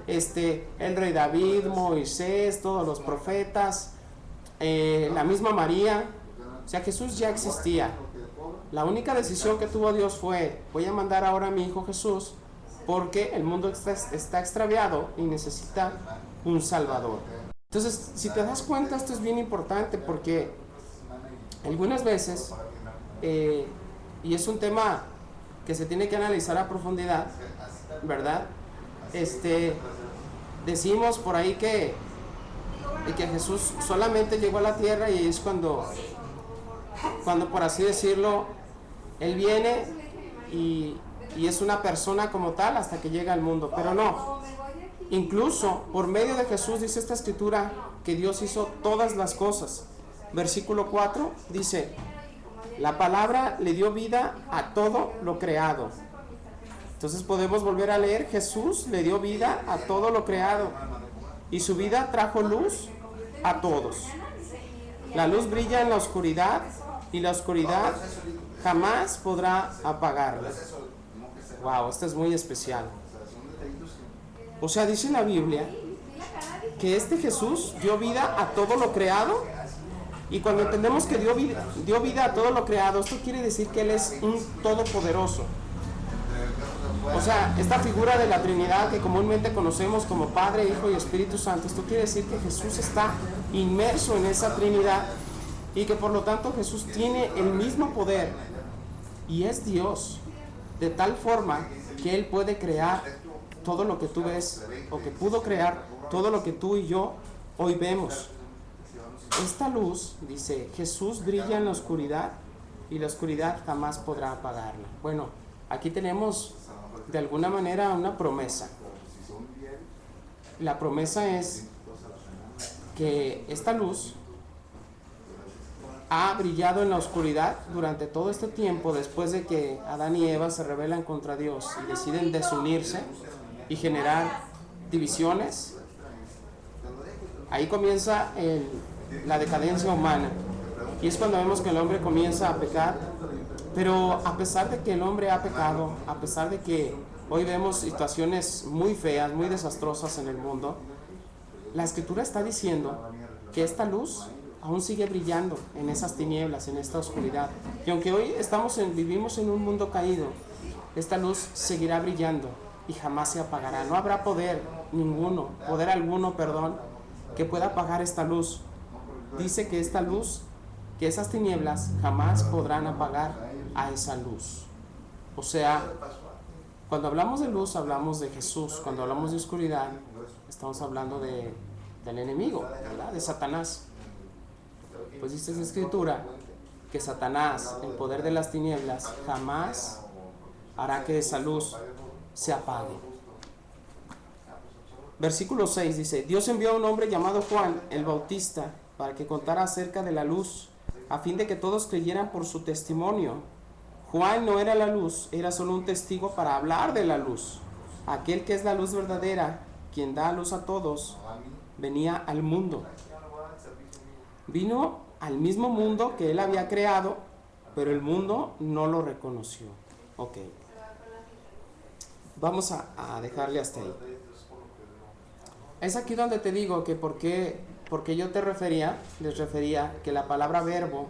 el rey David, Moisés, todos los profetas, la misma María. O sea, Jesús ya existía. La única decisión que tuvo Dios fue: voy a mandar ahora a mi hijo Jesús, porque el mundo está extraviado y necesita un Salvador. Entonces, si te das cuenta, esto es bien importante, porque algunas veces, y es un tema que se tiene que analizar a profundidad, ¿verdad? Decimos por ahí que Jesús solamente llegó a la tierra, y es cuando por así decirlo, Él viene y es una persona como tal hasta que llega al mundo. Pero no, incluso por medio de Jesús, dice esta escritura, que Dios hizo todas las cosas. Versículo 4 dice: la palabra le dio vida a todo lo creado. Entonces podemos volver a leer: Jesús le dio vida a todo lo creado, y su vida trajo luz a todos. La luz brilla en la oscuridad, y la oscuridad jamás podrá apagarla. Wow, esto es muy especial. O sea, dice la Biblia que Jesús dio vida a todo lo creado, y cuando entendemos que dio vida a todo lo creado, esto quiere decir que Él es un todopoderoso. O sea, esta figura de la Trinidad que comúnmente conocemos como Padre, Hijo y Espíritu Santo, esto quiere decir que Jesús está inmerso en esa Trinidad, y que por lo tanto Jesús tiene el mismo poder y es Dios, de tal forma que Él puede crear todo lo que tú ves, o que pudo crear todo lo que tú y yo hoy vemos. Esta luz, dice, Jesús brilla en la oscuridad, y la oscuridad jamás podrá apagarla. Bueno, aquí tenemos de alguna manera una promesa. La promesa es que esta luz ha brillado en la oscuridad durante todo este tiempo, después de que Adán y Eva se rebelan contra Dios y deciden desunirse y generar divisiones. Ahí comienza la decadencia humana, y es cuando vemos que el hombre comienza a pecar. Pero a pesar de que el hombre ha pecado, a pesar de que hoy vemos situaciones muy feas, muy desastrosas en el mundo, la Escritura está diciendo que esta luz aún sigue brillando en esas tinieblas, en esta oscuridad. Y aunque hoy vivimos en un mundo caído, esta luz seguirá brillando y jamás se apagará. No habrá poder alguno, que pueda apagar esta luz. Dice que esta luz, que esas tinieblas jamás podrán apagar a esa luz. O sea, cuando hablamos de luz, hablamos de Jesús. Cuando hablamos de oscuridad, estamos hablando del enemigo, ¿verdad? De Satanás. Pues dice la Escritura que Satanás, el poder de las tinieblas, jamás hará que esa luz se apague. Versículo 6 dice: Dios envió a un hombre llamado Juan el Bautista para que contara acerca de la luz, a fin de que todos creyeran por su testimonio. Juan no era la luz, era solo un testigo para hablar de la luz. Aquel que es la luz verdadera, quien da luz a todos, venía al mundo. Vino al mismo mundo que él había creado, pero el mundo no lo reconoció. Ok. Vamos a dejarle hasta ahí. Es aquí donde te digo que porque yo les refería que la palabra verbo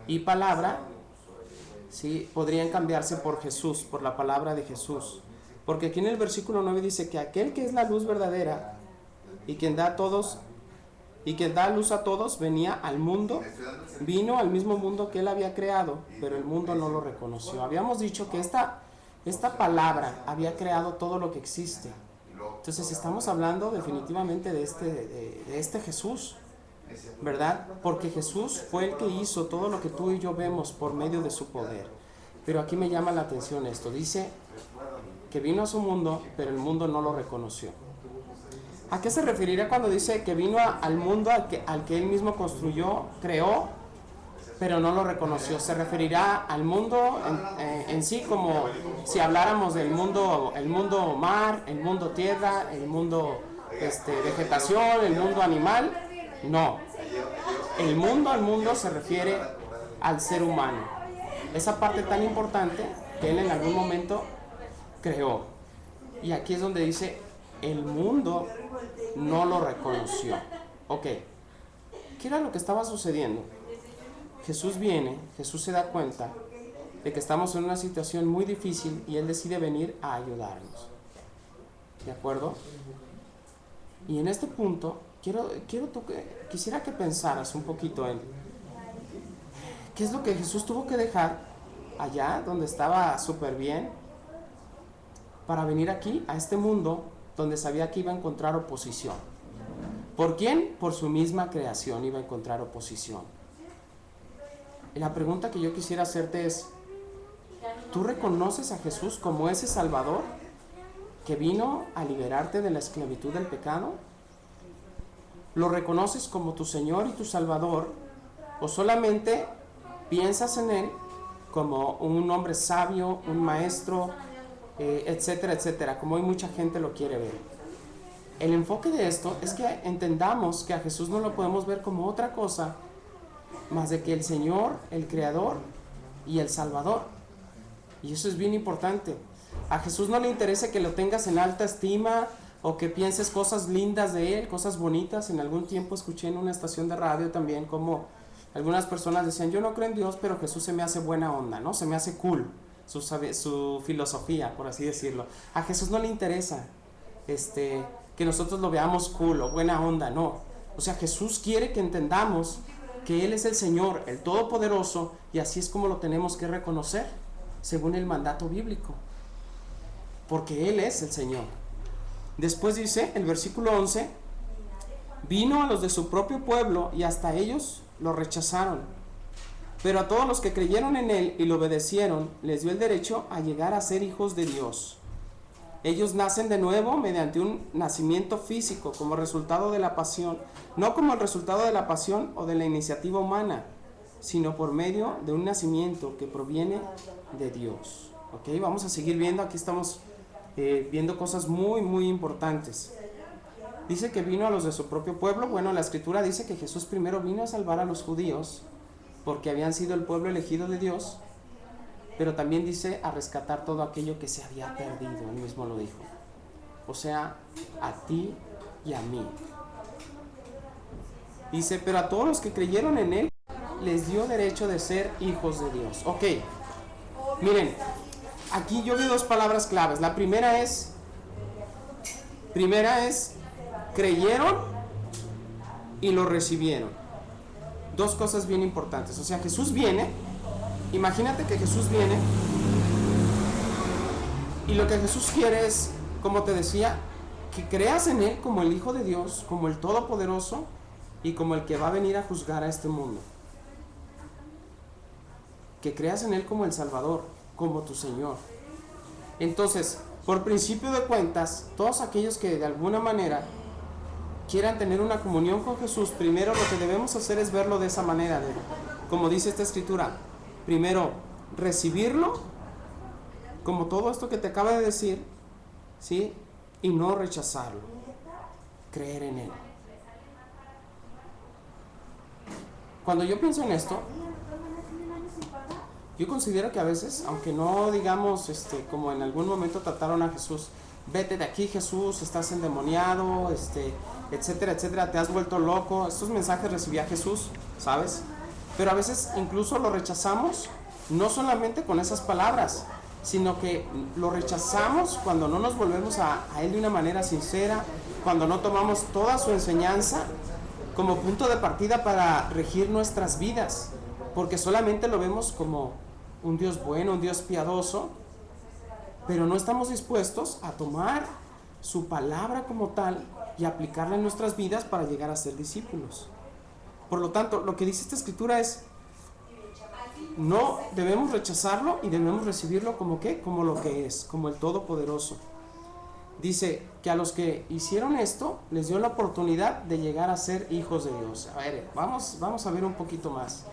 y palabra, ¿sí?, podrían cambiarse por Jesús, por la palabra de Jesús. Porque aquí en el versículo 9 dice que aquel que es la luz verdadera y quien da luz a todos, venía al mundo, vino al mismo mundo que él había creado, pero el mundo no lo reconoció. Habíamos dicho que esta palabra había creado todo lo que existe. Entonces estamos hablando definitivamente de este Jesús, ¿verdad? Porque Jesús fue el que hizo todo lo que tú y yo vemos por medio de su poder. Pero aquí me llama la atención esto. Dice que vino a su mundo, pero el mundo no lo reconoció. ¿A qué se referirá cuando dice que vino al mundo al que él mismo creó, pero no lo reconoció? Se referirá al mundo en sí, como si habláramos del mundo, el mundo mar, el mundo tierra, el mundo vegetación, el mundo animal. No, el mundo se refiere al ser humano, esa parte tan importante que él en algún momento creó. Y aquí es donde dice el mundo no lo reconoció. Ok, ¿qué era lo que estaba sucediendo? Jesús viene, Jesús se da cuenta de que estamos en una situación muy difícil y Él decide venir a ayudarnos. ¿De acuerdo? Y en este punto, quisiera que pensaras un poquito en qué es lo que Jesús tuvo que dejar allá, donde estaba súper bien, para venir aquí, a este mundo, donde sabía que iba a encontrar oposición. ¿Por quién? Por su misma creación iba a encontrar oposición. Y la pregunta que yo quisiera hacerte es, ¿tú reconoces a Jesús como ese Salvador que vino a liberarte de la esclavitud del pecado? ¿Lo reconoces como tu Señor y tu Salvador? ¿O solamente piensas en Él como un hombre sabio, un maestro, etcétera, etcétera, como hoy mucha gente lo quiere ver? El enfoque de esto es que entendamos que a Jesús no lo podemos ver como otra cosa más de que el Señor, el Creador y el Salvador. Y eso es bien importante. A Jesús no le interesa que lo tengas en alta estima o que pienses cosas lindas de Él, cosas bonitas. En algún tiempo escuché en una estación de radio también como algunas personas decían, yo no creo en Dios, pero Jesús se me hace buena onda, ¿no? Se me hace cool su filosofía, por así decirlo. A Jesús no le interesa que nosotros lo veamos cool o buena onda, no. O sea, Jesús quiere que entendamos que Él es el Señor, el Todopoderoso, y así es como lo tenemos que reconocer, según el mandato bíblico, porque Él es el Señor. Después dice el versículo 11, vino a los de su propio pueblo y hasta ellos lo rechazaron, pero a todos los que creyeron en Él y lo obedecieron, les dio el derecho a llegar a ser hijos de Dios. Ellos nacen de nuevo mediante un nacimiento físico como resultado de la pasión, no como el resultado de la pasión o de la iniciativa humana, sino por medio de un nacimiento que proviene de Dios. ¿Ok? Vamos a seguir viendo, aquí estamos viendo cosas muy, muy importantes. Dice que vino a los de su propio pueblo. Bueno, la Escritura dice que Jesús primero vino a salvar a los judíos, porque habían sido el pueblo elegido de Dios, pero también dice a rescatar todo aquello que se había perdido, Él mismo lo dijo. O sea, a ti y a mí. Dice, pero a todos los que creyeron en Él, les dio derecho de ser hijos de Dios. Ok, miren, aquí yo vi dos palabras claves. La primera es, creyeron y lo recibieron. Dos cosas bien importantes. O sea, Jesús viene, imagínate que Jesús viene, y lo que Jesús quiere es, como te decía, que creas en Él como el Hijo de Dios, como el Todopoderoso, y como el que va a venir a juzgar a este mundo. Que creas en Él como el Salvador, como tu Señor. Entonces, por principio de cuentas, todos aquellos que de alguna manera quieran tener una comunión con Jesús, primero lo que debemos hacer es verlo de esa manera, como dice esta Escritura. Primero, recibirlo, como todo esto que te acabo de decir, ¿sí? Y no rechazarlo. Creer en Él. Cuando yo pienso en esto, yo considero que a veces, aunque no digamos como en algún momento trataron a Jesús, vete de aquí Jesús, estás endemoniado, etcétera, etcétera, te has vuelto loco, estos mensajes recibía Jesús, ¿sabes? Pero a veces incluso lo rechazamos, no solamente con esas palabras, sino que lo rechazamos cuando no nos volvemos a Él de una manera sincera, cuando no tomamos toda su enseñanza como punto de partida para regir nuestras vidas, porque solamente lo vemos como un Dios bueno, un Dios piadoso, pero no estamos dispuestos a tomar su palabra como tal y aplicarla en nuestras vidas para llegar a ser discípulos. Por lo tanto, lo que dice esta Escritura es, no debemos rechazarlo y debemos recibirlo como ¿qué? Como lo que es, como el Todopoderoso. Dice que a los que hicieron esto les dio la oportunidad de llegar a ser hijos de Dios. A ver, vamos a ver un poquito más.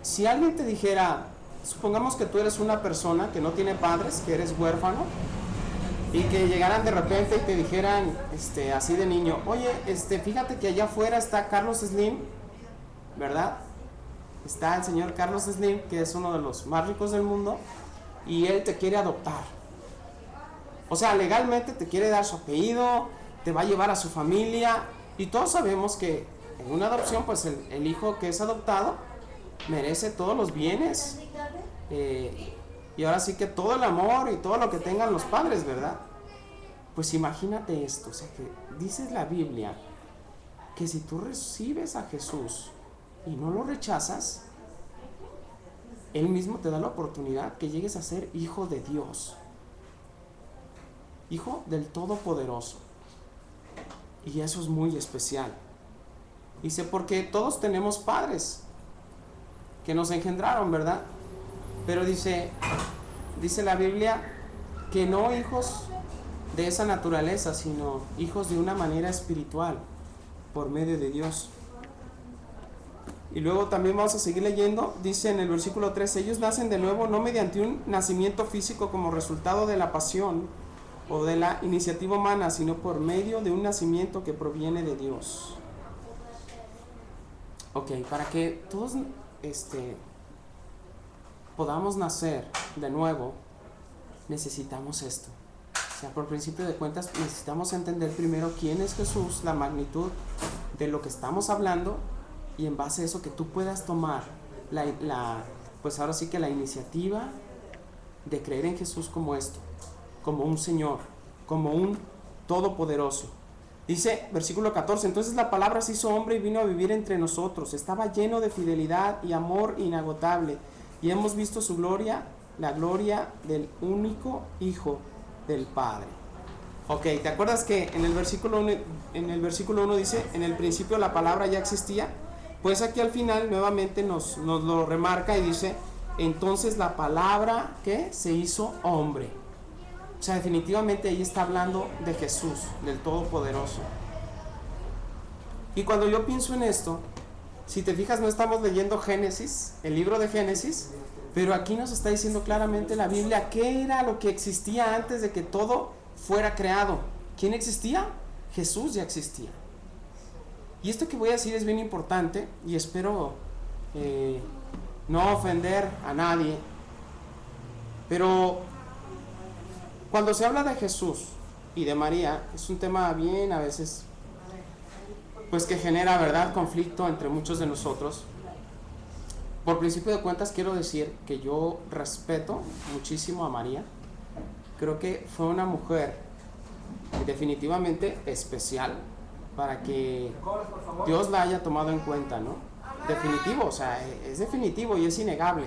Si alguien te dijera, supongamos que tú eres una persona que no tiene padres, que eres huérfano, y que llegaran de repente y te dijeran, así de niño, oye, fíjate que allá afuera está Carlos Slim, ¿verdad? Está el señor Carlos Slim, que es uno de los más ricos del mundo, y él te quiere adoptar. O sea, legalmente te quiere dar su apellido, te va a llevar a su familia, y todos sabemos que en una adopción, pues el hijo que es adoptado merece todos los bienes, y ahora sí que todo el amor y todo lo que tengan los padres, ¿verdad? Pues imagínate esto, o sea que dice la Biblia que si tú recibes a Jesús y no lo rechazas, Él mismo te da la oportunidad que llegues a ser hijo de Dios, hijo del Todopoderoso. Y eso es muy especial. Dice, porque todos tenemos padres que nos engendraron, ¿verdad? Pero dice la Biblia que no hijos de esa naturaleza, sino hijos de una manera espiritual, por medio de Dios. Y luego también vamos a seguir leyendo, dice en el versículo 3, ellos nacen de nuevo no mediante un nacimiento físico como resultado de la pasión o de la iniciativa humana, sino por medio de un nacimiento que proviene de Dios. Ok, para que todos podamos nacer de nuevo, necesitamos esto. O sea, por principio de cuentas, necesitamos entender primero quién es Jesús, la magnitud de lo que estamos hablando, y en base a eso que tú puedas tomar pues ahora sí que la iniciativa de creer en Jesús como esto, como un Señor, como un Todopoderoso. Dice, versículo 14, entonces la palabra se hizo hombre y vino a vivir entre nosotros, estaba lleno de fidelidad y amor inagotable, y hemos visto su gloria, la gloria del único Hijo del Padre. Ok, ¿te acuerdas que en el versículo 1 dice, en el principio la palabra ya existía? Pues aquí al final nuevamente nos lo remarca y dice, entonces la palabra que se hizo hombre. O sea, definitivamente ahí está hablando de Jesús, del Todopoderoso. Y cuando yo pienso en esto, si te fijas, no estamos leyendo Génesis, el libro de Génesis, pero aquí nos está diciendo claramente la Biblia qué era lo que existía antes de que todo fuera creado. ¿Quién existía? Jesús ya existía. Y esto que voy a decir es bien importante y espero no ofender a nadie, pero cuando se habla de Jesús y de María, es un tema bien a veces, pues que genera, ¿verdad?, conflicto entre muchos de nosotros. Por principio de cuentas quiero decir que yo respeto muchísimo a María. Creo que fue una mujer definitivamente especial para que Dios la haya tomado en cuenta, ¿no? Definitivo, o sea, es definitivo y es innegable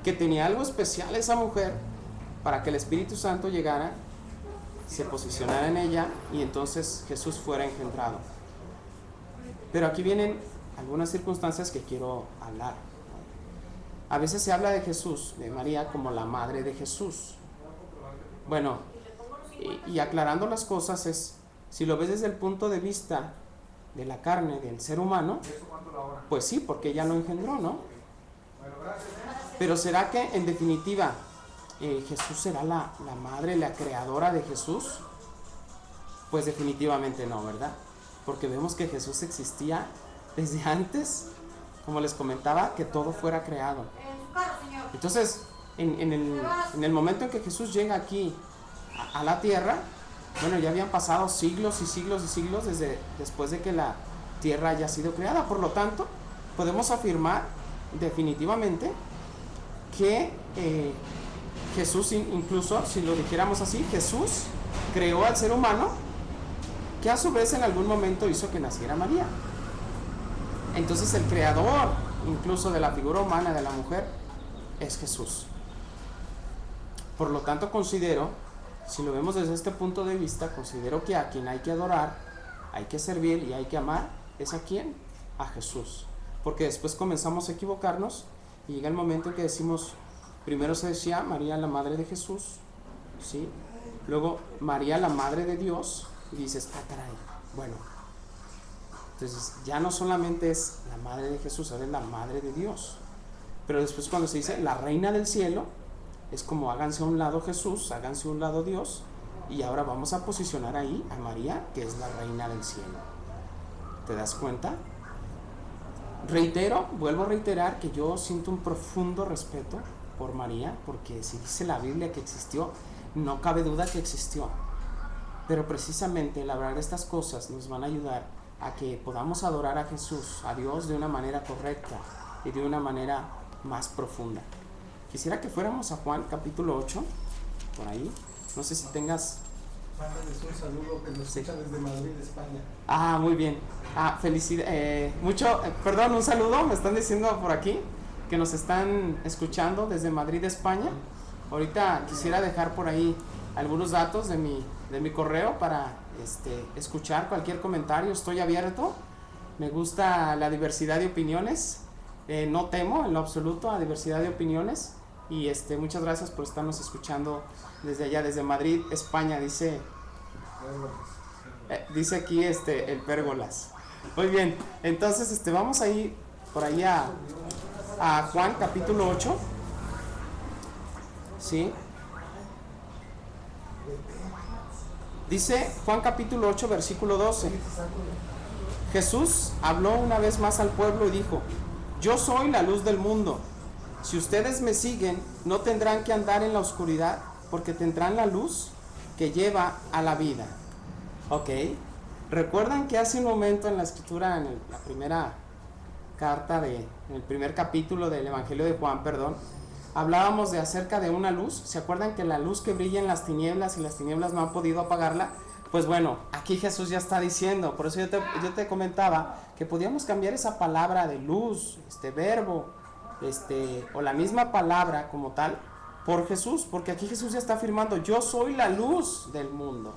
que tenía algo especial esa mujer para que el Espíritu Santo llegara, se posicionara en ella y entonces Jesús fuera engendrado. Pero aquí vienen algunas circunstancias que quiero hablar. A veces se habla de Jesús, de María, como la madre de Jesús. Bueno, y aclarando las cosas es, si lo ves desde el punto de vista de la carne, del ser humano, pues sí, porque ella lo engendró, ¿no? Pero ¿será que en definitiva Jesús será la madre, la creadora de Jesús? Pues definitivamente no, ¿verdad? Porque vemos que Jesús existía desde antes, como les comentaba, que todo fuera creado. Entonces, en el momento en que Jesús llega aquí a la tierra, bueno, ya habían pasado siglos y siglos y siglos después de que la tierra haya sido creada. Por lo tanto, podemos afirmar definitivamente que Jesús, incluso si lo dijéramos así, Jesús creó al ser humano, que a su vez en algún momento hizo que naciera María. Entonces el creador incluso de la figura humana de la mujer es Jesús. Por lo tanto considero, si lo vemos desde este punto de vista, considero que a quien hay que adorar, hay que servir y hay que amar, ¿es a quién? A Jesús. Porque después comenzamos a equivocarnos y llega el momento en que decimos, primero se decía María la madre de Jesús, ¿sí? Luego María la madre de Dios, y dices, ah, caray, bueno, entonces ya no solamente es la madre de Jesús, ahora es la madre de Dios. Pero después cuando se dice la reina del cielo, es como háganse a un lado Jesús, háganse a un lado Dios, y ahora vamos a posicionar ahí a María, que es la reina del cielo. ¿Te das cuenta? Vuelvo a reiterar que yo siento un profundo respeto por María, porque si dice la Biblia que existió no cabe duda que existió. Pero precisamente el hablar de estas cosas nos van a ayudar a que podamos adorar a Jesús, a Dios, de una manera correcta y de una manera más profunda. Quisiera que fuéramos a Juan capítulo 8, por ahí. No sé si tengas... Mándales un saludo que nos escuchan desde Madrid, España. Ah, muy bien. Perdón, un saludo, me están diciendo por aquí que nos están escuchando desde Madrid, España. Ahorita quisiera dejar por ahí algunos datos de mi correo para escuchar cualquier comentario. Estoy abierto. Me gusta la diversidad de opiniones. No temo en lo absoluto a diversidad de opiniones. Y muchas gracias por estarnos escuchando desde allá, desde Madrid, España, dice aquí el Pérgolas. Muy bien, entonces vamos a ir por ahí a Juan capítulo 8. ¿Sí? Dice Juan capítulo 8, versículo 12. Jesús habló una vez más al pueblo y dijo: yo soy la luz del mundo. Si ustedes me siguen, no tendrán que andar en la oscuridad, porque tendrán la luz que lleva a la vida. Ok. ¿Recuerdan que hace un momento en la escritura, en la primera carta, en el primer capítulo del Evangelio de Juan, hablábamos de acerca de una luz? ¿Se acuerdan que la luz que brilla en las tinieblas y las tinieblas no han podido apagarla? Pues bueno, aquí Jesús ya está diciendo, por eso yo te comentaba que podíamos cambiar esa palabra de luz, verbo, o la misma palabra como tal, por Jesús, porque aquí Jesús ya está afirmando: yo soy la luz del mundo.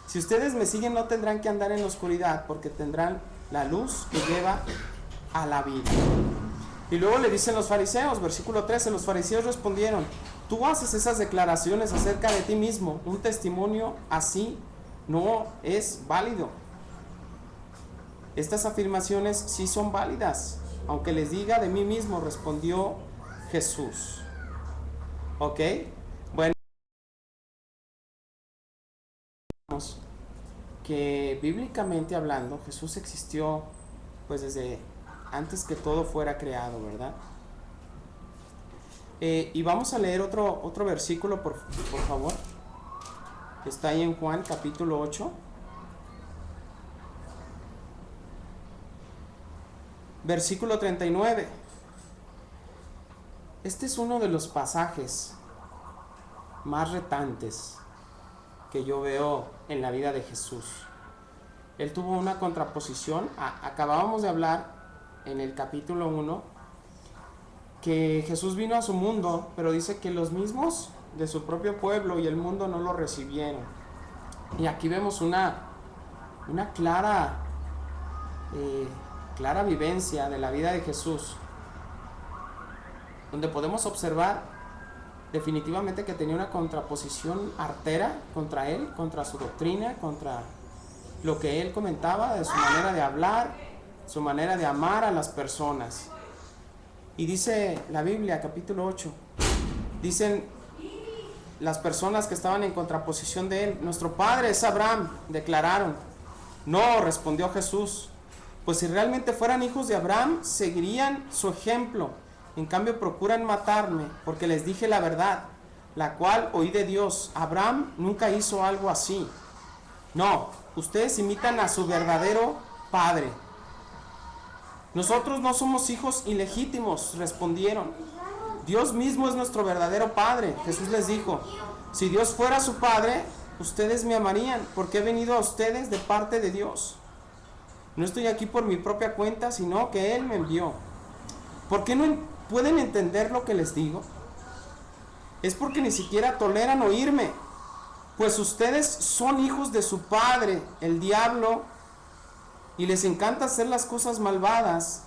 Si ustedes me siguen, no tendrán que andar en la oscuridad, porque tendrán la luz que lleva a la vida. Y luego le dicen los fariseos, versículo 13, los fariseos respondieron: tú haces esas declaraciones acerca de ti mismo, un testimonio así no es válido. Estas afirmaciones sí son válidas, aunque les diga de mí mismo, respondió Jesús. ¿Ok? Bueno, que bíblicamente hablando, Jesús existió pues desde antes que todo fuera creado, ¿verdad? Y vamos a leer otro versículo, por favor. Está ahí en Juan capítulo 8. Versículo 39. Este es uno de los pasajes más retantes que yo veo en la vida de Jesús. Él tuvo una contraposición. Acabábamos de hablar en el capítulo 1 que Jesús vino a su mundo, pero dice que los mismos de su propio pueblo y el mundo no lo recibieron. Y aquí vemos una clara vivencia de la vida de Jesús, donde podemos observar definitivamente que tenía una contraposición artera contra él, contra su doctrina, contra lo que él comentaba, de su manera de hablar, su manera de amar a las personas. Y dice la Biblia, capítulo 8, dicen las personas que estaban en contraposición de él: nuestro padre es Abraham, declararon. No, respondió Jesús, pues si realmente fueran hijos de Abraham, seguirían su ejemplo. En cambio procuran matarme, porque les dije la verdad, la cual oí de Dios. Abraham nunca hizo algo así. No, ustedes imitan a su verdadero padre. Nosotros no somos hijos ilegítimos, respondieron. Dios mismo es nuestro verdadero padre. Jesús les dijo: si Dios fuera su padre, ustedes me amarían, porque he venido a ustedes de parte de Dios. No estoy aquí por mi propia cuenta, sino que Él me envió. ¿Por qué no pueden entender lo que les digo? Es porque ni siquiera toleran oírme, pues ustedes son hijos de su padre, el diablo, y les encanta hacer las cosas malvadas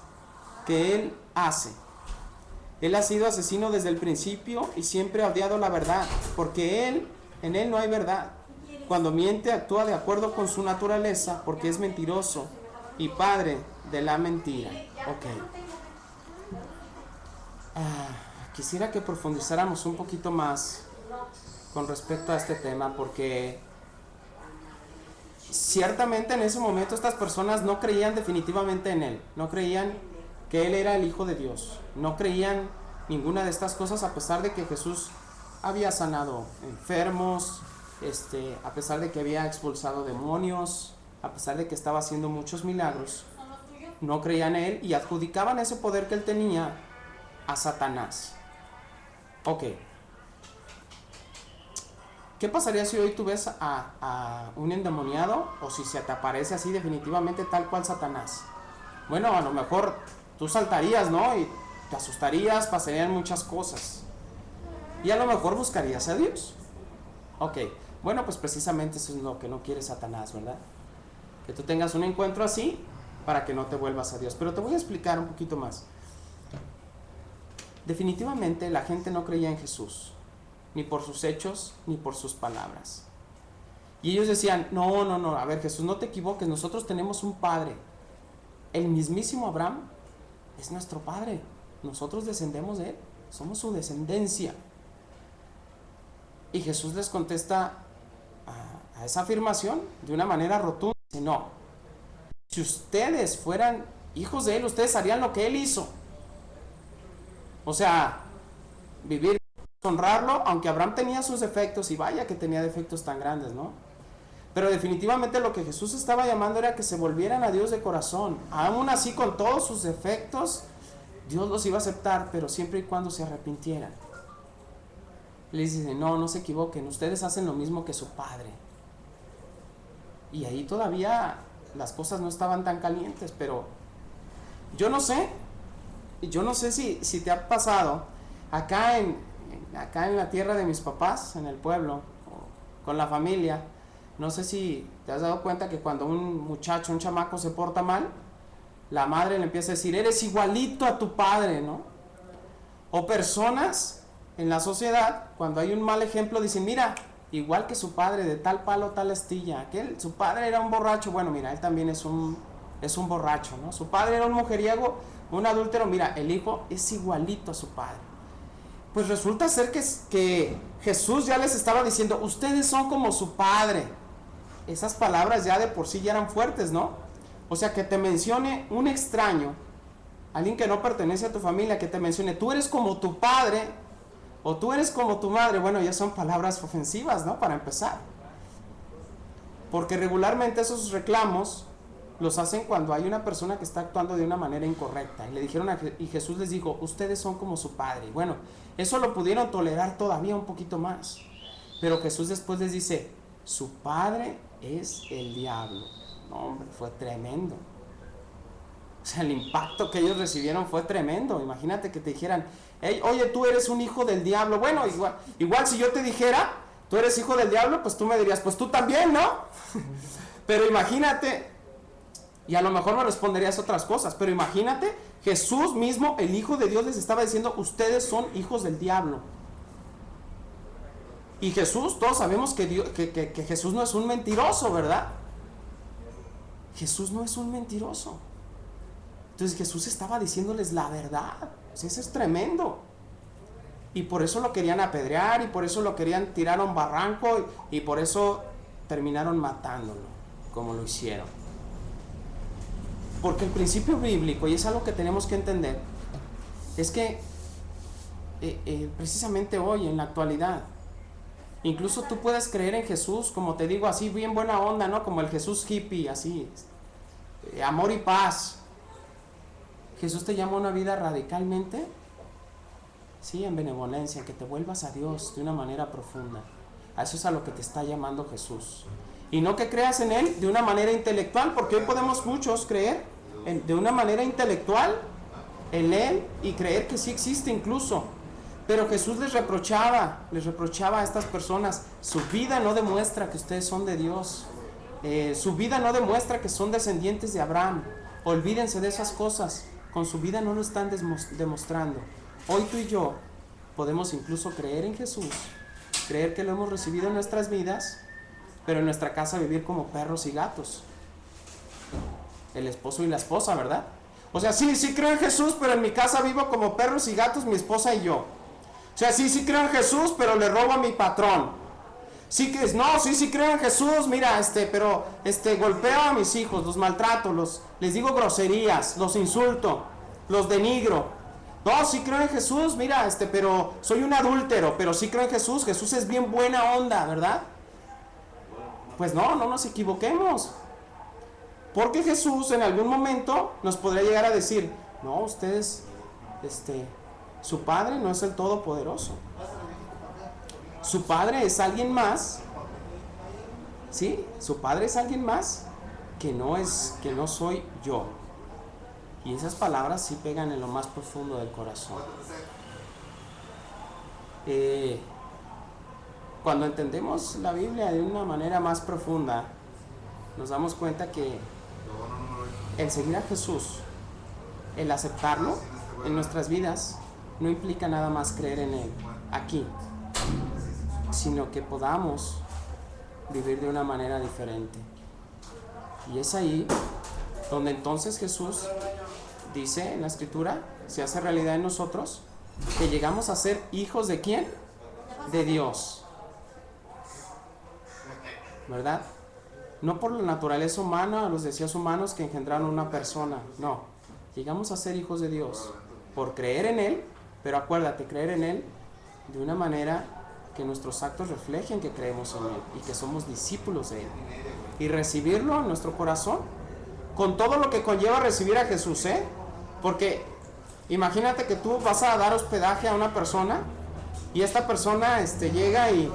que él hace. Él ha sido asesino desde el principio y siempre ha odiado la verdad, porque en él no hay verdad. Cuando miente, actúa de acuerdo con su naturaleza, porque es mentiroso y padre de la mentira. Quisiera que profundizáramos un poquito más con respecto a este tema, porque ciertamente en ese momento estas personas no creían definitivamente en él, no creían que él era el Hijo de Dios, no creían ninguna de estas cosas, a pesar de que Jesús había sanado enfermos, a pesar de que había expulsado demonios, a pesar de que estaba haciendo muchos milagros, no creían en él y adjudicaban ese poder que él tenía a Satanás. Ok. ¿Qué pasaría si hoy tú ves a un endemoniado o si se te aparece así definitivamente tal cual Satanás? Bueno, a lo mejor tú saltarías, ¿no? Y te asustarías, pasarían muchas cosas. Y a lo mejor buscarías a Dios. Ok, bueno, pues precisamente eso es lo que no quiere Satanás, ¿verdad? Que tú tengas un encuentro así para que no te vuelvas a Dios. Pero te voy a explicar un poquito más. Definitivamente la gente no creía en Jesús, ni por sus hechos, ni por sus palabras. Y ellos decían, no, a ver Jesús, no te equivoques, nosotros tenemos un padre. El mismísimo Abraham es nuestro padre, nosotros descendemos de él, somos su descendencia. Y Jesús les contesta a esa afirmación de una manera rotunda. Dice, no, si ustedes fueran hijos de él, ustedes harían lo que él hizo. O sea, vivir, honrarlo, aunque Abraham tenía sus defectos, y vaya que tenía defectos tan grandes, ¿no? Pero definitivamente lo que Jesús estaba llamando era que se volvieran a Dios de corazón. Aún así, con todos sus defectos, Dios los iba a aceptar, pero siempre y cuando se arrepintieran. Les dice, no se equivoquen, ustedes hacen lo mismo que su padre. Y ahí todavía las cosas no estaban tan calientes, pero yo no sé si te ha pasado acá en la tierra de mis papás, en el pueblo, con la familia. No sé si te has dado cuenta que cuando un muchacho, un chamaco se porta mal, la madre le empieza a decir, eres igualito a tu padre, ¿no? O personas en la sociedad, cuando hay un mal ejemplo, dicen, mira, igual que su padre, de tal palo, tal astilla. Su padre era un borracho, bueno, mira, él también es un borracho, ¿no? Su padre era un mujeriego, un adúltero, mira, el hijo es igualito a su padre. Pues resulta ser que Jesús ya les estaba diciendo, ustedes son como su padre. Esas palabras ya de por sí ya eran fuertes, ¿no? O sea, que te mencione un extraño, alguien que no pertenece a tu familia, que te mencione, tú eres como tu padre, o tú eres como tu madre, bueno, ya son palabras ofensivas, ¿no? Para empezar. Porque regularmente esos reclamos los hacen cuando hay una persona que está actuando de una manera incorrecta. Y le dijeron y Jesús les dijo, ustedes son como su padre. Y bueno, eso lo pudieron tolerar todavía un poquito más. Pero Jesús después les dice, su padre es el diablo. No, hombre, fue tremendo. O sea, el impacto que ellos recibieron fue tremendo. Imagínate que te dijeran, hey, oye, tú eres un hijo del diablo. Bueno, igual si yo te dijera, tú eres hijo del diablo, pues tú me dirías, pues tú también, ¿no? Pero imagínate, y a lo mejor me responderías otras cosas, pero imagínate, Jesús mismo, el Hijo de Dios, les estaba diciendo, ustedes son hijos del diablo. Y Jesús, todos sabemos que Jesús no es un mentiroso, ¿verdad? Jesús no es un mentiroso. Entonces Jesús estaba diciéndoles la verdad. O sea, eso es tremendo. Y por eso lo querían apedrear, y por eso lo querían tirar a un barranco, y por eso terminaron matándolo, como lo hicieron. Porque el principio bíblico, y es algo que tenemos que entender, es que precisamente hoy, en la actualidad, incluso tú puedes creer en Jesús, como te digo, así bien buena onda, ¿no? Como el Jesús hippie, así, amor y paz. Jesús te llama a una vida radicalmente, sí, en benevolencia, que te vuelvas a Dios de una manera profunda. A eso es a lo que te está llamando Jesús. Y no que creas en Él de una manera intelectual, porque hoy podemos muchos creer de una manera intelectual en Él y creer que sí existe incluso. Pero Jesús les reprochaba a estas personas, su vida no demuestra que ustedes son de Dios. Su vida no demuestra que son descendientes de Abraham. Olvídense de esas cosas. Con su vida no lo están demostrando. Hoy tú y yo podemos incluso creer en Jesús, creer que lo hemos recibido en nuestras vidas, pero en nuestra casa vivir como perros y gatos. El esposo y la esposa, ¿verdad? O sea, sí creo en Jesús, pero en mi casa vivo como perros y gatos, mi esposa y yo. O sea, sí creo en Jesús, pero le robo a mi patrón. Sí creo en Jesús, mira, pero golpeo a mis hijos, los maltrato, les digo groserías, los insulto, los denigro. No, sí creo en Jesús, mira, pero soy un adúltero, pero sí creo en Jesús. Jesús es bien buena onda, ¿verdad? Pues no nos equivoquemos. Porque Jesús en algún momento nos podría llegar a decir, no, ustedes, su Padre no es el Todopoderoso. Su Padre es alguien más, ¿sí? Su Padre es alguien más que no soy yo. Y esas palabras sí pegan en lo más profundo del corazón. Cuando entendemos la Biblia de una manera más profunda, nos damos cuenta que el seguir a Jesús, el aceptarlo en nuestras vidas, no implica nada más creer en Él aquí, sino que podamos vivir de una manera diferente. Y es ahí donde entonces Jesús dice en la Escritura, se hace realidad en nosotros, que llegamos a ser hijos ¿de quién? De Dios, ¿verdad? No por la naturaleza humana, los deseos humanos que engendraron una persona, no, llegamos a ser hijos de Dios por creer en Él, pero acuérdate, creer en Él de una manera que nuestros actos reflejen que creemos en Él y que somos discípulos de Él, y recibirlo en nuestro corazón con todo lo que conlleva recibir a Jesús, porque imagínate que tú vas a dar hospedaje a una persona y esta persona llega y,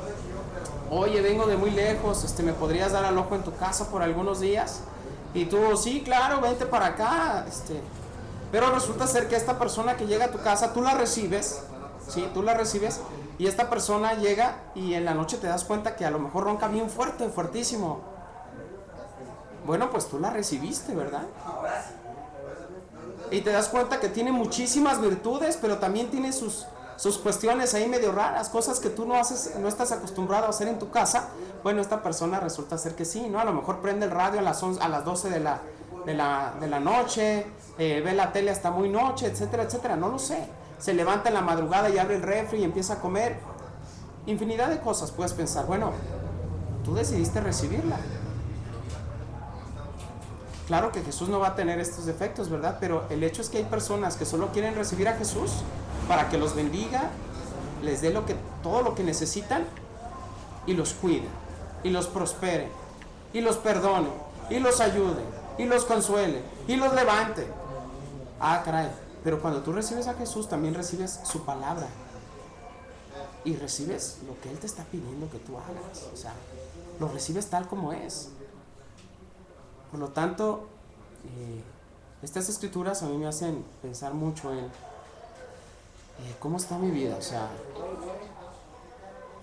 oye, vengo de muy lejos, ¿me podrías dar alojo en tu casa por algunos días? Y tú, sí, claro, vente para acá, pero resulta ser que esta persona que llega a tu casa, tú la recibes, ¿sí? Tú la recibes, y esta persona llega y en la noche te das cuenta que a lo mejor ronca bien fuerte, fuertísimo. Bueno, pues tú la recibiste, ¿verdad? Y te das cuenta que tiene muchísimas virtudes, pero también tiene sus cuestiones ahí medio raras, cosas que tú no estás acostumbrado a hacer en tu casa. Bueno, esta persona resulta ser que sí, ¿no? A lo mejor prende el radio a las 12 de la noche, ve la tele hasta muy noche, etcétera, etcétera, no lo sé. Se levanta en la madrugada y abre el refri y empieza a comer. Infinidad de cosas puedes pensar. Bueno, tú decidiste recibirla. Claro que Jesús no va a tener estos defectos, ¿verdad? Pero el hecho es que hay personas que solo quieren recibir a Jesús para que los bendiga, les dé todo lo que necesitan y los cuide, y los prospere, y los perdone, y los ayude, y los consuele, y los levante. Ah, caray, pero cuando tú recibes a Jesús también recibes su palabra y recibes lo que Él te está pidiendo que tú hagas, o sea, lo recibes tal como es. Por lo tanto, estas escrituras a mí me hacen pensar mucho en cómo está mi vida. O sea,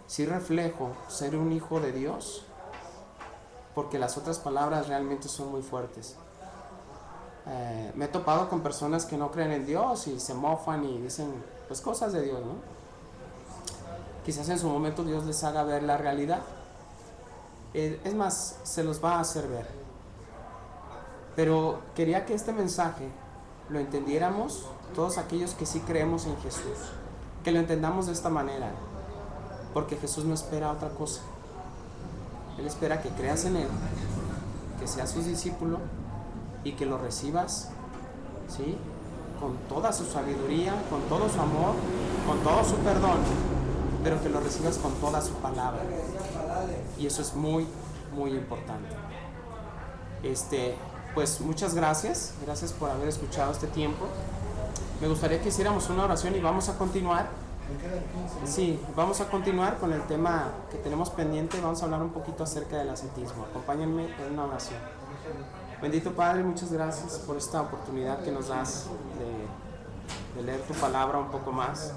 si reflejo ser un hijo de Dios, porque las otras palabras realmente son muy fuertes. Me he topado con personas que no creen en Dios y se mofan y dicen pues cosas de Dios, ¿no? Quizás en su momento Dios les haga ver la realidad. Es más, se los va a hacer ver. Pero quería que este mensaje lo entendiéramos todos aquellos que sí creemos en Jesús, que lo entendamos de esta manera, porque Jesús no espera otra cosa. Él espera que creas en Él, que seas su discípulo y que lo recibas, ¿sí? Con toda su sabiduría, con todo su amor, con todo su perdón, pero que lo recibas con toda su palabra. Y eso es muy, muy importante. Pues muchas gracias por haber escuchado este tiempo. Me gustaría que hiciéramos una oración y vamos a continuar. Sí, vamos a continuar con el tema que tenemos pendiente. Vamos a hablar un poquito acerca del ascetismo. Acompáñenme en una oración. Bendito Padre, muchas gracias por esta oportunidad que nos das de leer tu palabra un poco más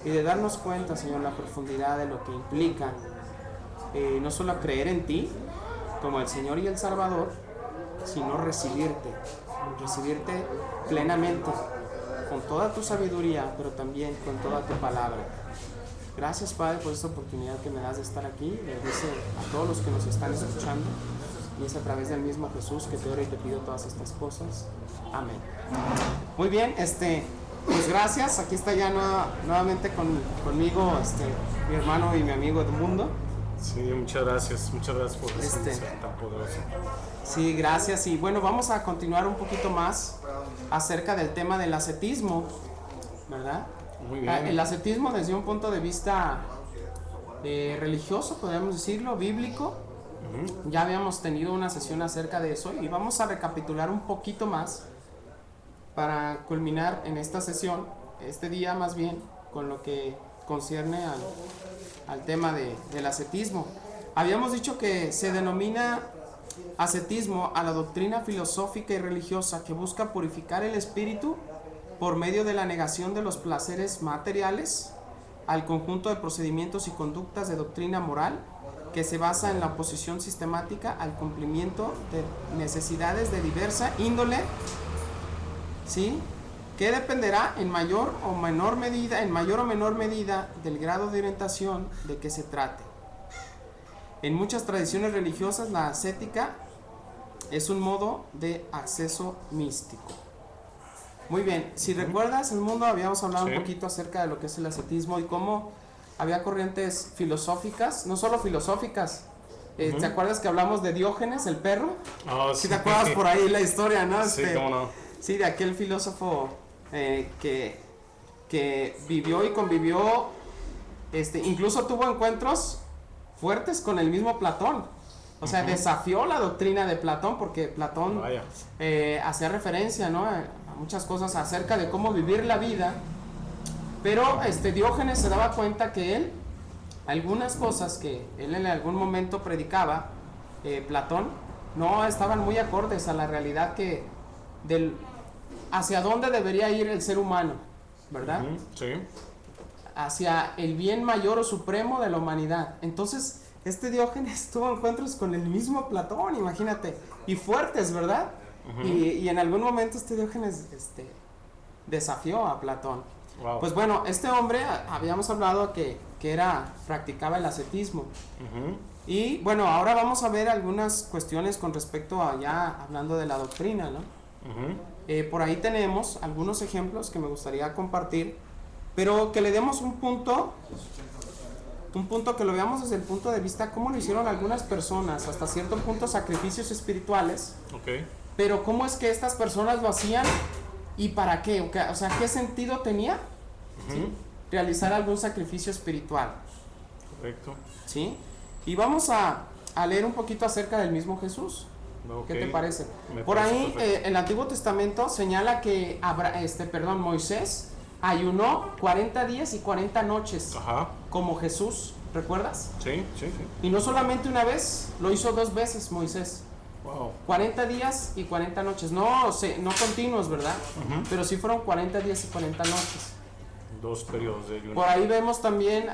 y de darnos cuenta, Señor, la profundidad de lo que implica no solo creer en ti como el Señor y el Salvador, sino recibirte plenamente, con toda tu sabiduría, pero también con toda tu palabra. Gracias, Padre, por esta oportunidad que me das de estar aquí. Bendice a todos los que nos están escuchando, y es a través del mismo Jesús que te oro y te pido todas estas cosas. Amén. Muy bien, pues gracias. Aquí está ya nuevamente conmigo mi hermano y mi amigo Edmundo. Sí, muchas gracias por ese mensaje tan poderoso. Sí, gracias. Y bueno, vamos a continuar un poquito más acerca del tema del ascetismo. ¿verdad? Muy bien. El ascetismo desde un punto de vista religioso, podríamos decirlo, bíblico. Ya habíamos tenido una sesión acerca de eso y vamos a recapitular un poquito más para culminar en esta sesión, este día más bien, con lo que concierne al tema del ascetismo. Habíamos dicho que se denomina ascetismo a la doctrina filosófica y religiosa que busca purificar el espíritu por medio de la negación de los placeres materiales, al conjunto de procedimientos y conductas de doctrina moral que se basa en la oposición sistemática al cumplimiento de necesidades de diversa índole, ¿sí?, que dependerá en mayor o menor medida del grado de orientación de que se trate. En muchas tradiciones religiosas la ascética es un modo de acceso místico. Muy bien, si recuerdas, en el mundo habíamos hablado un poquito acerca de lo que es el ascetismo y cómo había corrientes filosóficas, no solo filosóficas. ¿Te acuerdas que hablamos de Diógenes, el perro? Oh, ¿Sí te acuerdas por ahí la historia, no? Sí, cómo no. Sí, de aquel filósofo que vivió y convivió, incluso tuvo encuentros fuertes con el mismo Platón. O sea, desafió la doctrina de Platón porque Platón hacía referencia, ¿no?, a muchas cosas acerca de cómo vivir la vida. Pero Diógenes se daba cuenta que algunas cosas que él en algún momento predicaba, Platón, no estaban muy acordes a la realidad hacia dónde debería ir el ser humano, ¿verdad? Sí. Hacia el bien mayor o supremo de la humanidad. Entonces, Diógenes tuvo encuentros con el mismo Platón, imagínate, y fuertes, ¿verdad? Y en algún momento Diógenes desafió a Platón. Wow. Pues bueno, este hombre, habíamos hablado que practicaba el ascetismo. Y bueno, ahora vamos a ver algunas cuestiones con respecto a ya hablando de la doctrina, ¿no? Por ahí tenemos algunos ejemplos que me gustaría compartir, pero que le demos un punto que lo veamos desde el punto de vista cómo lo hicieron algunas personas, hasta cierto punto sacrificios espirituales. Pero cómo es que estas personas lo hacían y para qué, o sea, qué sentido tenía, ¿sí?, realizar algún sacrificio espiritual. Correcto. ¿Sí? Y vamos a leer un poquito acerca del mismo Jesús. ¿Qué te parece? Por ahí el Antiguo Testamento señala que Moisés ayunó 40 días y 40 noches como Jesús, ¿recuerdas? Sí. Y no solamente una vez, lo hizo 2 veces Moisés. Wow. 40 días y 40 noches, no continuos, ¿verdad? Pero sí fueron 40 días y 40 noches. 2 periodos de ayuno. Por ahí vemos también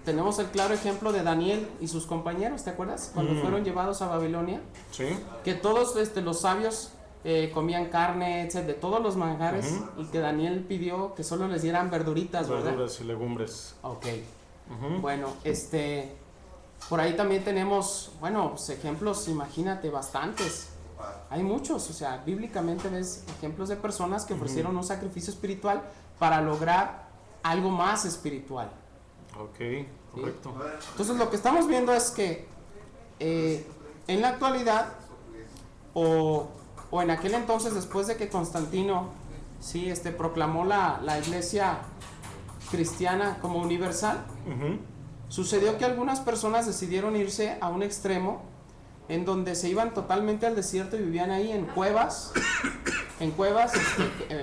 tenemos el claro ejemplo de Daniel y sus compañeros, ¿te acuerdas? Cuando fueron llevados a Babilonia. Sí. Que todos los sabios comían carne, etc., de todos los manjares, y que Daniel pidió que solo les dieran verduritas, ¿verdad? Verduras y legumbres. Ok. Bueno, por ahí también tenemos, ejemplos, imagínate, bastantes. Hay muchos, o sea, bíblicamente ves ejemplos de personas que ofrecieron un sacrificio espiritual para lograr algo más espiritual. Ok, correcto. ¿Sí? Entonces lo que estamos viendo es que en la actualidad o en aquel entonces, después de que Constantino proclamó la iglesia cristiana como universal, sucedió que algunas personas decidieron irse a un extremo en donde se iban totalmente al desierto y vivían ahí en cuevas.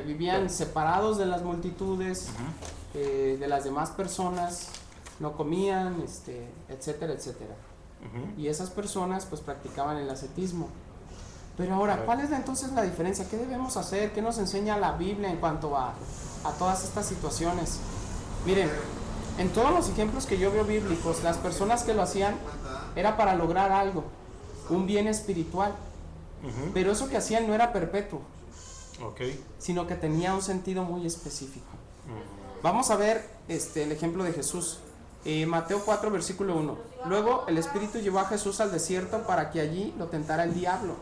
Vivían separados de las multitudes, de las demás personas, no comían, etcétera, etcétera. Y esas personas pues practicaban el ascetismo. Pero ahora, ¿cuál es entonces la diferencia? ¿Qué debemos hacer? ¿Qué nos enseña la Biblia en cuanto a todas estas situaciones? Miren, en todos los ejemplos que yo veo bíblicos, las personas que lo hacían era para lograr algo, un bien espiritual. Pero eso que hacían no era perpetuo, sino que tenía un sentido muy específico. Vamos a ver el ejemplo de Jesús. Mateo 4, versículo 1. Luego el Espíritu llevó a Jesús al desierto para que allí lo tentara el diablo.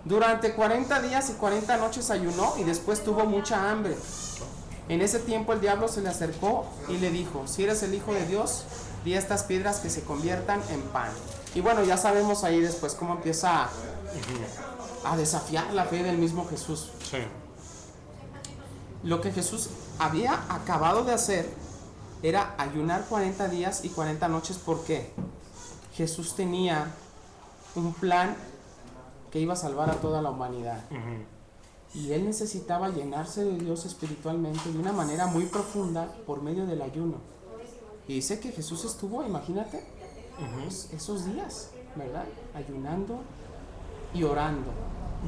Durante 40 días y 40 noches ayunó y después tuvo mucha hambre. En ese tiempo el diablo se le acercó y le dijo: si eres el Hijo de Dios, di a estas piedras que se conviertan en pan. Y bueno, ya sabemos ahí después cómo empieza a desafiar la fe del mismo Jesús. Sí. Lo que Jesús había acabado de hacer era ayunar 40 días y 40 noches. ¿Por qué? Jesús tenía un plan que iba a salvar a toda la humanidad. Y él necesitaba llenarse de Dios espiritualmente de una manera muy profunda por medio del ayuno. Y dice que Jesús estuvo, imagínate, esos días, ¿verdad? Ayunando y orando.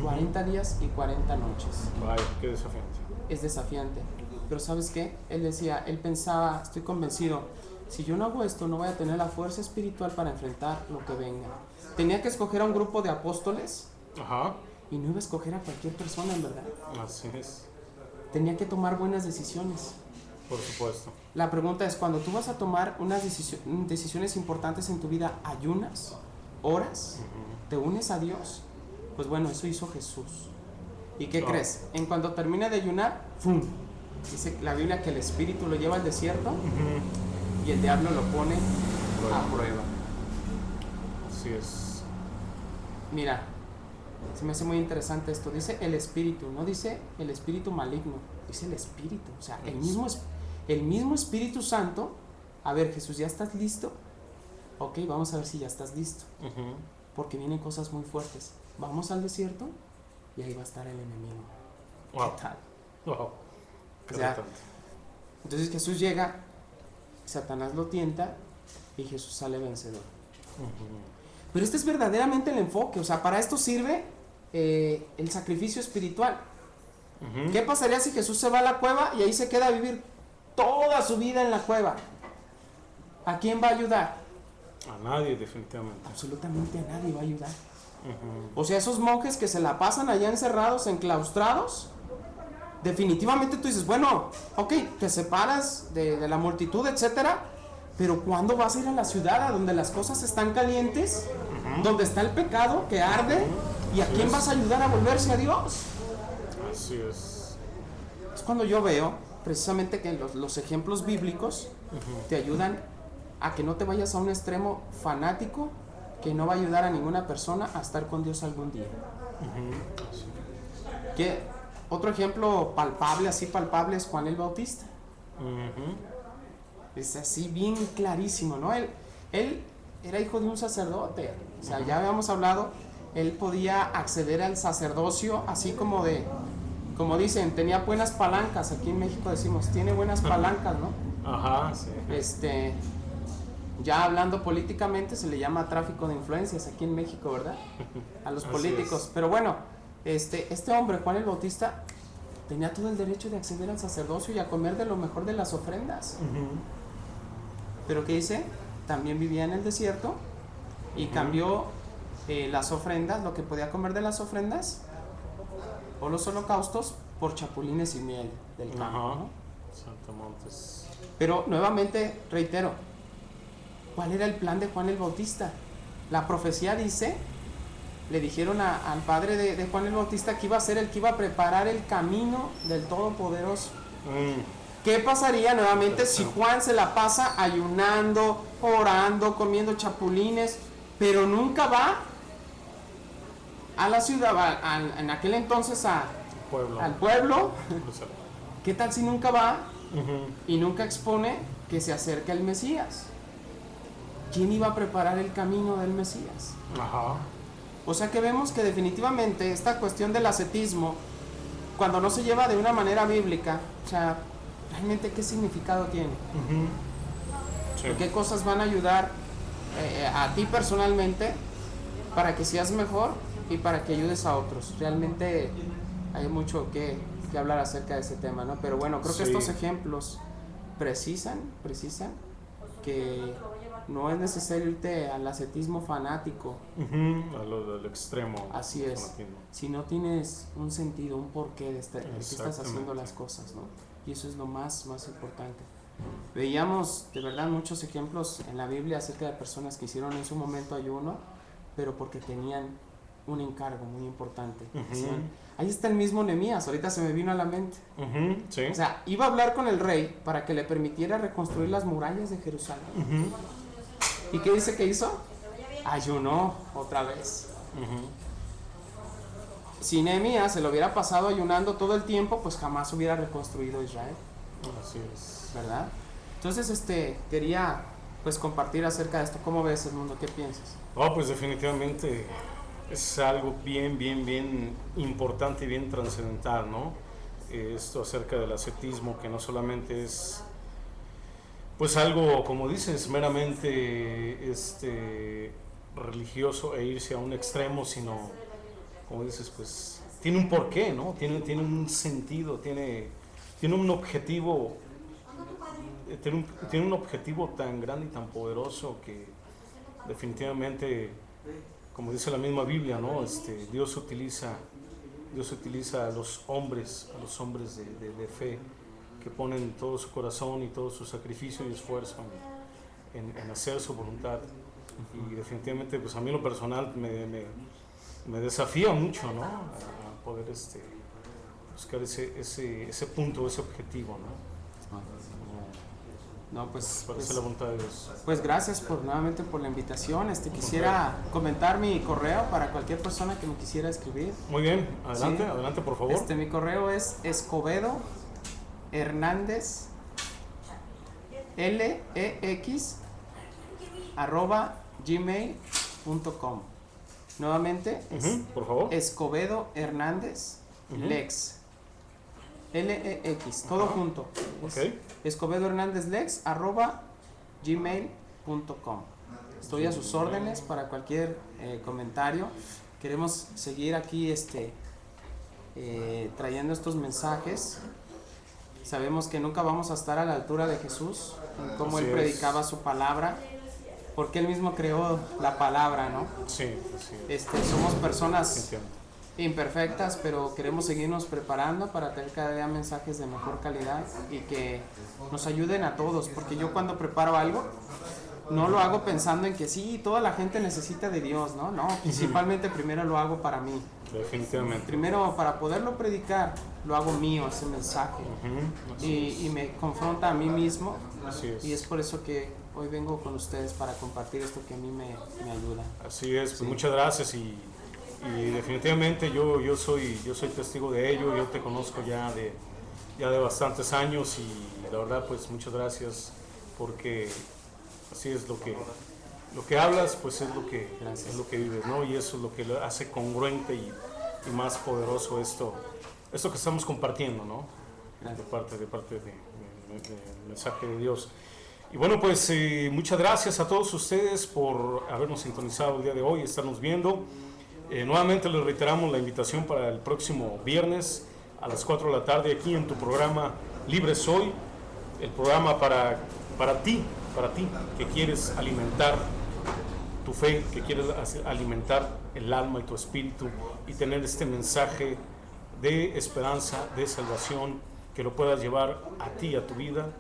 40 días y 40 noches. Vaya, qué desafiante. Es desafiante. Pero ¿sabes qué? Él pensaba, estoy convencido, si yo no hago esto, no voy a tener la fuerza espiritual para enfrentar lo que venga. Tenía que escoger a un grupo de apóstoles. Ajá. Y no iba a escoger a cualquier persona, en verdad. Así es. Tenía que tomar buenas decisiones. Por supuesto. La pregunta es, cuando tú vas a tomar unas decisiones importantes en tu vida, ¿ayunas? ¿Oras? ¿Te unes a Dios? Pues bueno, eso hizo Jesús. ¿Y qué crees? En cuanto termina de ayunar, ¡fum! Dice la Biblia que el Espíritu lo lleva al desierto y el diablo lo pone a prueba. Así es. Mira, se me hace muy interesante esto. Dice el Espíritu, no dice el Espíritu maligno, dice el Espíritu. O sea, el mismo Espíritu Santo. A ver, Jesús, ¿ya estás listo? Ok, vamos a ver si ya estás listo. Porque vienen cosas muy fuertes. Vamos al desierto y ahí va a estar el enemigo. Wow. ¿Qué tal? Wow. O sea, entonces Jesús llega, Satanás lo tienta y Jesús sale vencedor. Pero este es verdaderamente el enfoque. O sea, para esto sirve el sacrificio espiritual. ¿Qué pasaría si Jesús se va a la cueva y ahí se queda a vivir toda su vida en la cueva? ¿A quién va a ayudar? A nadie, definitivamente. Absolutamente a nadie va a ayudar. O sea, esos monjes que se la pasan allá encerrados, enclaustrados, definitivamente tú dices, bueno, ok, te separas de la multitud, etcétera, pero ¿cuándo vas a ir a la ciudad a donde las cosas están calientes? Donde está el pecado que arde, ¿y a quién vas a ayudar a volverse a Dios? Así es. Es cuando yo veo precisamente que los ejemplos bíblicos te ayudan a que no te vayas a un extremo fanático que no va a ayudar a ninguna persona a estar con Dios algún día. ¿Qué? Otro ejemplo palpable, así palpable, es Juan el Bautista. Es así bien clarísimo, ¿no? Él era hijo de un sacerdote. O sea, ya habíamos hablado, él podía acceder al sacerdocio así como dicen, tenía buenas palancas. Aquí en México decimos, tiene buenas palancas, ¿no? Ajá, sí. Ya hablando políticamente se le llama tráfico de influencias aquí en México, ¿verdad? A los políticos. Pero bueno, este hombre, Juan el Bautista, tenía todo el derecho de acceder al sacerdocio y a comer de lo mejor de las ofrendas. Pero ¿qué dice? También vivía en el desierto y cambió las ofrendas, lo que podía comer de las ofrendas o los holocaustos, por chapulines y miel del campo, ¿no? Saltamontes. Pero nuevamente reitero, ¿cuál era el plan de Juan el Bautista? La profecía dice, le dijeron al padre de Juan el Bautista que iba a ser el que iba a preparar el camino del Todopoderoso. ¿Qué pasaría nuevamente si Juan se la pasa ayunando, orando, comiendo chapulines, pero nunca va a la ciudad, en aquel entonces al pueblo? ¿Qué tal si nunca va y nunca expone que se acerca el Mesías? ¿Quién iba a preparar el camino del Mesías? O sea que vemos que definitivamente esta cuestión del ascetismo, cuando no se lleva de una manera bíblica, o sea, realmente ¿qué significado tiene? ¿Qué cosas van a ayudar a ti personalmente para que seas mejor y para que ayudes a otros? Realmente hay mucho que hablar acerca de ese tema, ¿no? Pero bueno, creo que estos ejemplos precisan que no es necesario irte al ascetismo fanático. A lo del extremo. Así es. Fanatismo. Si no tienes un sentido, un porqué de que estás haciendo las cosas, ¿no? Y eso es lo más importante. Veíamos de verdad muchos ejemplos en la Biblia acerca de personas que hicieron en su momento ayuno, pero porque tenían un encargo muy importante. Ahí está el mismo Nehemías, ahorita se me vino a la mente. Sí. O sea, iba a hablar con el rey para que le permitiera reconstruir las murallas de Jerusalén. ¿Y qué dice que hizo? Ayunó otra vez. si Nehemías se lo hubiera pasado ayunando todo el tiempo, pues jamás hubiera reconstruido Israel. Así es. ¿Verdad? Entonces, quería pues compartir acerca de esto. ¿Cómo ves, Edmundo? ¿Qué piensas? Pues definitivamente es algo bien importante y bien trascendental, ¿no? Esto acerca del ascetismo, que no solamente es pues algo, como dices, meramente religioso e irse a un extremo, sino, como dices, pues tiene un porqué, ¿no? Tiene un sentido, tiene un objetivo, tiene un objetivo tan grande y tan poderoso que definitivamente, como dice la misma Biblia, ¿no? Dios utiliza a los hombres de fe, que ponen todo su corazón y todo su sacrificio y esfuerzo en hacer su voluntad. Y definitivamente, pues a mí en lo personal me desafía mucho, ¿no? A poder buscar ese punto, ese objetivo, ¿no? No, pues, Para hacer la voluntad de Dios. Pues gracias nuevamente por la invitación. Quisiera comentar mi correo para cualquier persona que me quisiera escribir. Muy bien, adelante, Sí. adelante por favor. Mi correo es Escobedo Hernández LEX @gmail.com. Nuevamente, por favor. Escobedo Hernández Lex LEX, todo junto. Okay. Escobedo Hernández Lex @gmail.com. Estoy a sus órdenes para cualquier comentario. Queremos seguir aquí trayendo estos mensajes. Sabemos que nunca vamos a estar a la altura de Jesús, en cómo Él predicaba su palabra, porque Él mismo creó la palabra, ¿no? Sí. Somos personas imperfectas, pero queremos seguirnos preparando para tener cada día mensajes de mejor calidad y que nos ayuden a todos, porque yo cuando preparo algo no lo hago pensando en que sí, toda la gente necesita de Dios, ¿no? No, principalmente primero lo hago para mí. Definitivamente. Primero, para poderlo predicar, lo hago mío, ese mensaje. Y me confronta a mí mismo. Así es. Y es por eso que hoy vengo con ustedes para compartir esto que a mí me ayuda. Así es, pues muchas gracias y definitivamente yo soy testigo de ello. Yo te conozco ya de bastantes años y la verdad pues muchas gracias, porque así es lo que hablas, pues es lo que vives, ¿no? Y eso es lo que lo hace congruente y más poderoso esto que estamos compartiendo, ¿no? De parte del mensaje de Dios. Y bueno, pues muchas gracias a todos ustedes por habernos sintonizado el día de hoy, estarnos viendo. Nuevamente les reiteramos la invitación para el próximo viernes a las 4 de la tarde aquí en tu programa Libre Soy, el programa para ti que quieres alimentar tu fe, que quieres alimentar el alma y tu espíritu y tener este mensaje de esperanza, de salvación, que lo puedas llevar a ti, a tu vida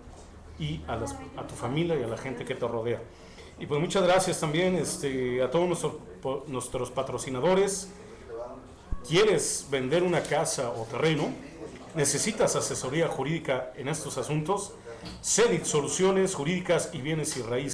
y a tu familia y a la gente que te rodea. Y pues muchas gracias también a todos nuestros patrocinadores. ¿Quieres vender una casa o terreno? ¿Necesitas asesoría jurídica en estos asuntos? CEDIT Soluciones Jurídicas y Bienes y Raíces.